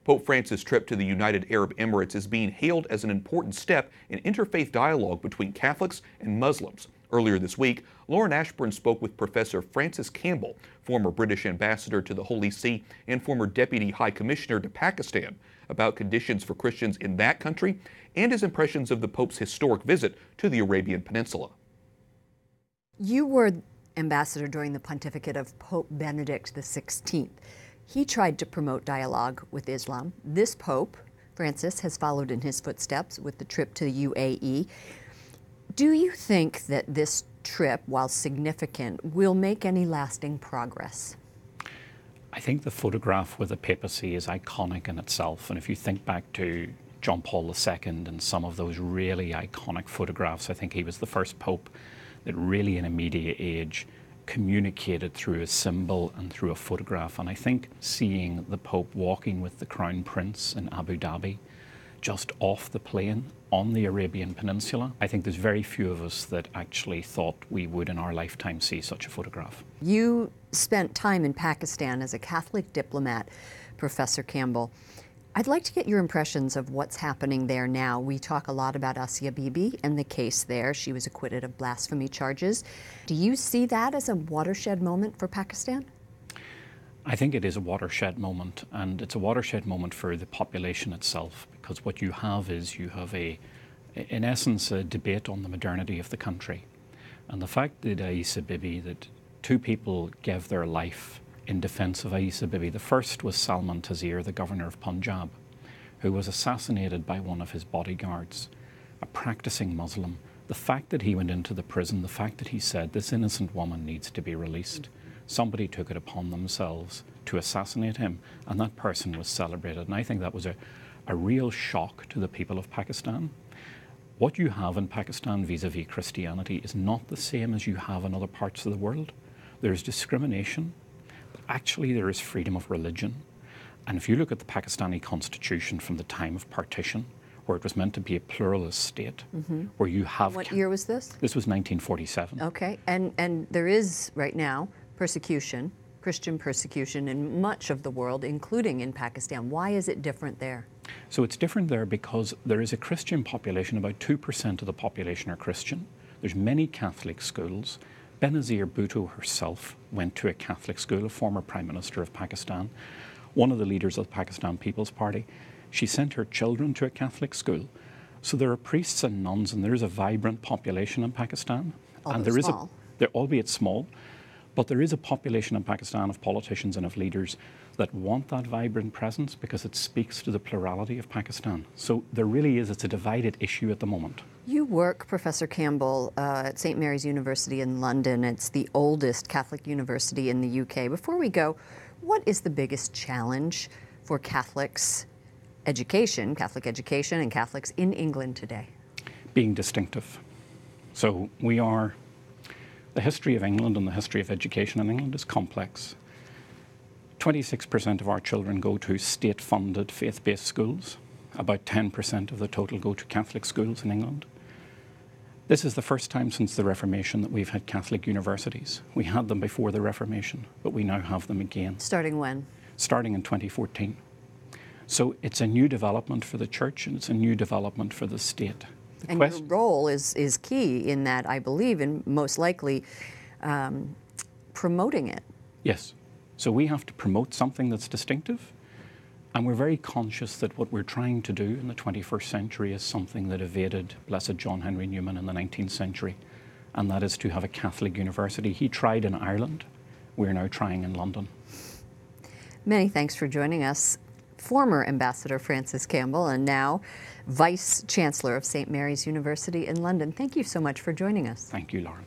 Pope Francis' trip to the United Arab Emirates is being hailed as an important step in interfaith dialogue between Catholics and Muslims. Earlier this week, Lauren Ashburn spoke with Professor Francis Campbell, former British ambassador to the Holy See and former Deputy High Commissioner to Pakistan, about conditions for Christians in that country and his impressions of the Pope's historic visit to the Arabian Peninsula. You were ambassador during the pontificate of Pope Benedict XVI. He tried to promote dialogue with Islam. This Pope, Francis, has followed in his footsteps with the trip to the UAE. Do you think that this trip, while significant, will make any lasting progress? I think the photograph with the papacy is iconic in itself. And if you think back to John Paul II and some of those really iconic photographs, I think he was the first Pope that really in a media age communicated through a symbol and through a photograph. And I think seeing the Pope walking with the Crown Prince in Abu Dhabi, just off the plane on the Arabian Peninsula, I think there's very few of us that actually thought we would in our lifetime see such a photograph. You spent time in Pakistan as a Catholic diplomat, Professor Campbell. I'd like to get your impressions of what's happening there now. We talk a lot about Asia Bibi and the case there. She was acquitted of blasphemy charges. Do you see that as a watershed moment for Pakistan? I think it is a watershed moment, and it's a watershed moment for the population itself, because what you have is in essence, a debate on the modernity of the country. And the fact that Asia Bibi, that two people gave their life in defense of Asia Bibi. The first was Salman Taseer, the governor of Punjab, who was assassinated by one of his bodyguards, a practicing Muslim. The fact that he went into the prison, the fact that he said, this innocent woman needs to be released, somebody took it upon themselves to assassinate him, and that person was celebrated. And I think that was a real shock to the people of Pakistan. What you have in Pakistan vis-a-vis Christianity is not the same as you have in other parts of the world. There's discrimination. Actually, there is freedom of religion. And if you look at the Pakistani constitution from the time of partition, where it was meant to be a pluralist state, where you have... What year was this? This was 1947. Okay, and there is right now persecution, Christian persecution in much of the world, including in Pakistan. Why is it different there? So it's different there because there is a Christian population, about 2% of the population are Christian. There's many Catholic schools. Benazir Bhutto herself went to a Catholic school, a former Prime Minister of Pakistan, one of the leaders of the Pakistan People's Party. She sent her children to a Catholic school. So there are priests and nuns, and there is a vibrant population in Pakistan. Albeit small, but there is a population in Pakistan of politicians and of leaders that want that vibrant presence because it speaks to the plurality of Pakistan. So there really is, it's a divided issue at the moment. You work, Professor Campbell, at St. Mary's University in London. It's the oldest Catholic university in the UK. Before we go, what is the biggest challenge for Catholic education and Catholics in England today? Being distinctive. So the history of England and the history of education in England is complex. 26% of our children go to state-funded faith-based schools. About 10% of the total go to Catholic schools in England. This is the first time since the Reformation that we've had Catholic universities. We had them before the Reformation, but we now have them again. Starting when? Starting in 2014. So it's a new development for the church, and it's a new development for the state. And your role is key in that, I believe, and most likely promoting it. Yes. So we have to promote something that's distinctive. And we're very conscious that what we're trying to do in the 21st century is something that evaded Blessed John Henry Newman in the 19th century, and that is to have a Catholic university. He tried in Ireland. We're now trying in London. Many thanks for joining us. Former Ambassador Francis Campbell and now Vice Chancellor of St. Mary's University in London. Thank you so much for joining us. Thank you, Lauren.